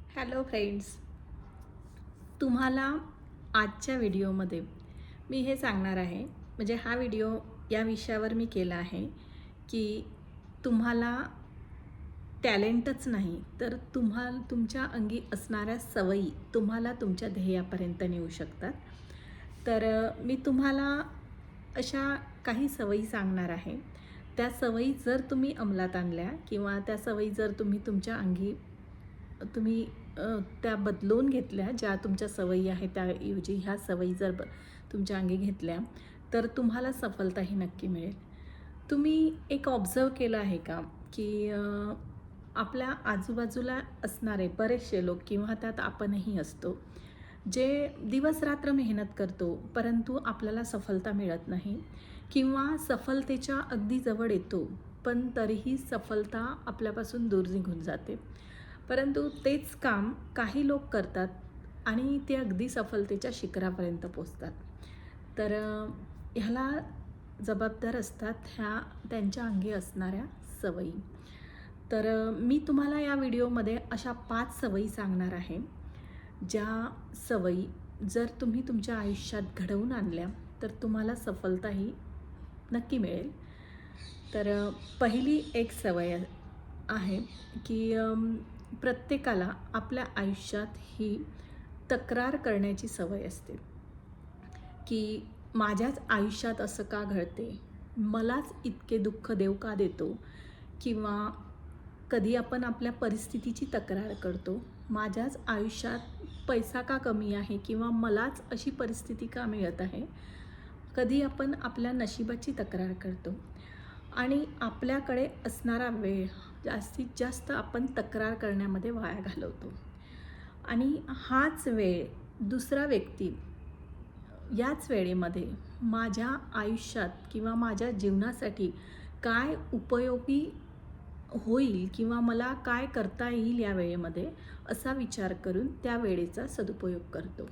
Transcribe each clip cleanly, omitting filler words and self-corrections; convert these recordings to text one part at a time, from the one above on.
Hello friends, तुम्हाला आजच्या व्हिडिओमध्ये मी हे सांगणार आहे, म्हणजे हा व्हिडिओ या विषयावर मी केला आहे की तुम्हाला टॅलेंटच नाही तर तुमच्या अंगी असणाऱ्या सवयी तुम्हाला तुमच्या ध्येयापर्यंत नेऊ शकतात. तर मी तुम्हाला अशा काही सवयी सांगणार आहे. त्या सवयी जर तुम्ही अंमलात आणल्या किंवा त्या सवयी जर तुम्ही तुमच्या अंगी तुम्ही त्या बदलून घेतल्या, ज्या तुमच्या सवयी आहेत त्याऐवजी ह्या सवयी जर तुमच्या अंगी घेतल्या तर तुम्हाला सफलताही नक्की मिळेल. तुम्ही एक ऑब्झर्व केलं आहे का की आपल्या आजूबाजूला असणारे बरेचसे लोक किंवा त्यात आपणही असतो, जे दिवसरात्र मेहनत करतो परंतु आपल्याला सफलता मिळत नाही किंवा सफलतेच्या अगदी जवळ येतो पण तरीही सफलता आपल्यापासून दूर निघून जाते. परंतु तेच काम काही लोक करतात आणि ते अगदी सफलतेच्या शिखरापर्यंत पोचतात. तर ह्याला जबाबदार असतात ह्या त्यांच्या अंगी असणाऱ्या सवयी. तर मी तुम्हाला या व्हिडिओमध्ये अशा 5 सवयी सांगणार आहे, ज्या सवयी जर तुम्ही तुमच्या आयुष्यात घडवून आणल्या तर तुम्हाला सफलताही नक्की मिळेल. तर पहिली एक सवय आहे की प्रत्येकाला आपल्या आयुष्यात ही तक्रार करण्याची सवय असते की माझ्याच आयुष्यात असं का घडते, मलाच इतके दुःख देव का देतो, किंवा कधी आपण आपल्या परिस्थितीची तक्रार करतो, माझ्याच आयुष्यात पैसा का कमी आहे किंवा मलाच अशी परिस्थिती का मिळत आहे. कधी आपण आपल्या नशिबाची तक्रार करतो आणि आपल्याकडे असणारा वेळ जास्तीत जास्त आपण तक्रार करण्यामध्ये वाया घालवतो. आणि हाच वेळ दुसरा व्यक्ती याच वेळेमध्ये माझ्या आयुष्यात किंवा माझ्या जीवनासाठी काय उपयोगी होईल किंवा मला काय करता येईल या वेळेमध्ये असा विचार करून त्या वेळेचा सदुपयोग करतो.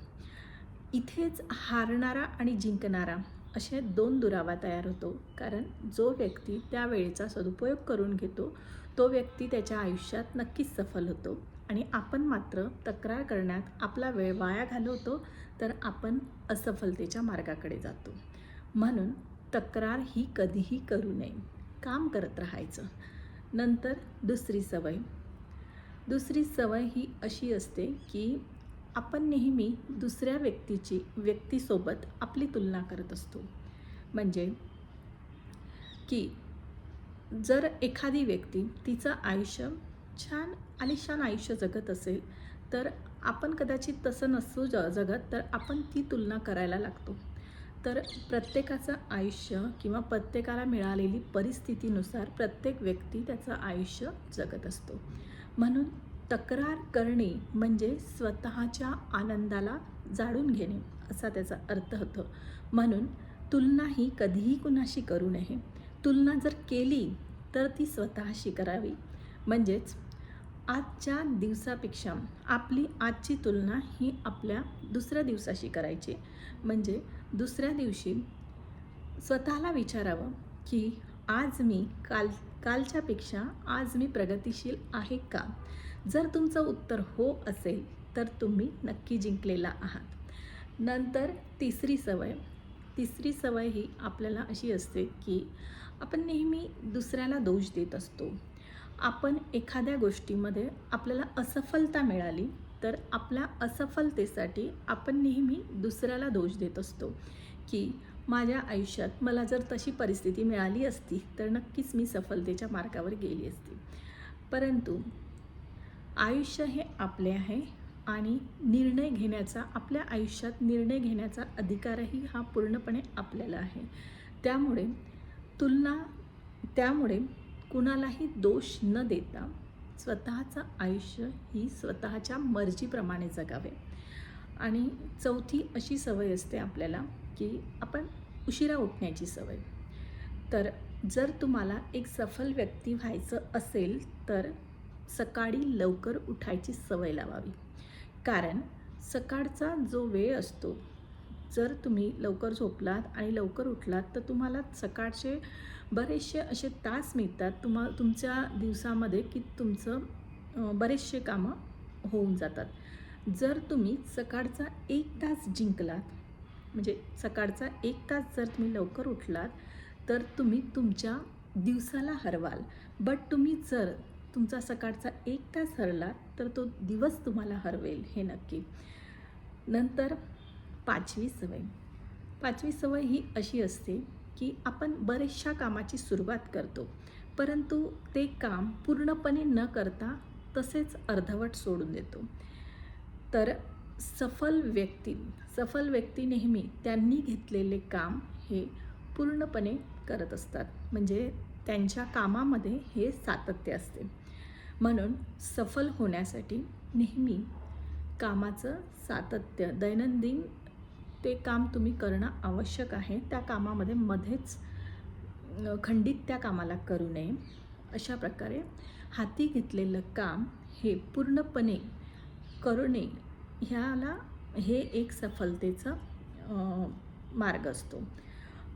इथेच हारणारा आणि जिंकणारा असे 2 दुरावा तयार होतो. कारण जो व्यक्ती त्या वेळेचा सदुपयोग करून घेतो तो व्यक्ती त्याच्या आयुष्यात नक्कीच सफल होतो आणि आपण मात्र तक्रार करण्यात आपला वेळ वाया घालवतो, तर आपण असफलतेच्या मार्गाकडे जातो. म्हणून तक्रार ही कधीही करू नये, काम करत राहायचं. नंतर दुसरी सवय ही अशी असते की आपण नेहमी दुसऱ्या व्यक्तीसोबत आपली तुलना करत असतो. म्हणजे की जर एखादी व्यक्ती तिचं आयुष्य छान आलिशान आयुष्य जगत असेल तर आपण कदाचित तसं नसतो जगत, तर आपण ती तुलना करायला लागतो. तर प्रत्येकाचं आयुष्य किंवा प्रत्येकाला मिळालेली परिस्थितीनुसार प्रत्येक व्यक्ती त्याचं आयुष्य जगत असतो. म्हणून तक्रार करणे म्हणजे स्वतःच्या आनंदाला जाळून घेणे असा त्याचा अर्थ होतो. म्हणून तुलना ही कधीही कुणाशी करू नये. तुलना जर केली तर ती स्वतःशी करावी. म्हणजेच आजच्या दिवसापेक्षा आपली आजची तुलना ही आपल्या दुसऱ्या दिवसाशी करायची. म्हणजे दुसऱ्या दिवशी स्वतःला विचारावं की आज मी कालच्यापेक्षा आज मी प्रगतिशील आहे का? जर तुमचं उत्तर हो असेल तर तुम्ही नक्की जिंकलेला आहात. नंतर तिसरी सवय ही आपल्याला अशी असते की आपण नेहमी दुसऱ्याला दोष देत असतो. आपण एखाद्या गोष्टीमध्ये आपल्याला असफलता मिळाली तर आपल्या असफलतेसाठी आपण नेहमी दुसऱ्याला दोष देत असतो की माझ्या आयुष्यात मला जर तशी परिस्थिती मिळाली असती तर नक्कीच मी सफलतेच्या मार्गावर गेली असती. परंतु आयुष्य हे आपले आहे आणि आपल्या आयुष्यात निर्णय घेण्याचा अधिकारही हा पूर्णपणे आपल्याला आहे. त्यामुळे कुणालाही दोष न देता स्वतःचं आयुष्य ही स्वतःच्या मर्जीप्रमाणे जगावे. आणि चौथी अशी सवय असते आपल्याला की आपण उशिरा उठण्याची सवय. तर जर तुम्हाला एक सफल व्यक्ती व्हायचं असेल तर सकाळी लवकर उठायची सवय लावावी. कारण सकाळचा जो वेळ असतो, जर तुम्ही लवकर झोपलात आणि लवकर उठलात तर तुम्हाला सकाळचे बरेचसे असे तास मिळतात तुमच्या दिवसामध्ये की तुमचं बरेचसे कामं होऊन जातात. जर तुम्ही सकाळचा 1 तास जिंकलात, म्हणजे सकाळचा 1 तास जर तुम्ही लवकर उठलात, तर तुम्ही तुमच्या दिवसाला हरवाल. बट तुम्ही जर तुमचा सकाळचा 1 तास हरला, तर तो दिवस तुम्हाला हरवेल हे नक्की. नंतर 5वी सवय. 5वी सवय ही अशी असते, की आपण बऱ्याचशा कामाची सुरुवात करतो, परंतु ते काम पूर्णपणे न करता तसेच अर्धवट सोडून देतो. तर सफल व्यक्ती नेहमी त्यांनी घेतलेले काम हे पूर्णपणे करत असतात. म्हणजे त्यांच्या कामामध्ये हे सातत्य असते. म्हणून सफल होण्यासाठी नेहमी कामाचं सातत्य, दैनंदिन ते काम तुम्ही करणं आवश्यक आहे. त्या कामामध्ये मध्येच खंडित त्या कामाला करू नये. अशा प्रकारे हाती घेतलेलं काम हे पूर्णपणे करणे हे एक सफलतेचं मार्ग असतो.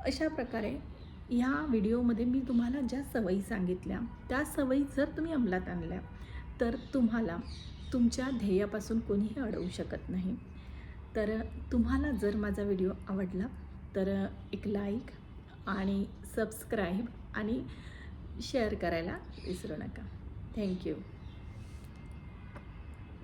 अशा प्रकारे ह्या व्हिडिओमध्ये मी तुम्हाला ज्या सवयी सांगितल्या, त्या सवयी जर तुम्ही अंमलात आणल्या, तर तुम्हाला तुमच्या ध्येयापासून कोणीही अडवू शकत नाही. तर तुम्हाला जर माझा व्हिडिओ आवडला, तर एक लाईक आणि सबस्क्राईब आणि शेअर करायला विसरू नका. थँक्यू.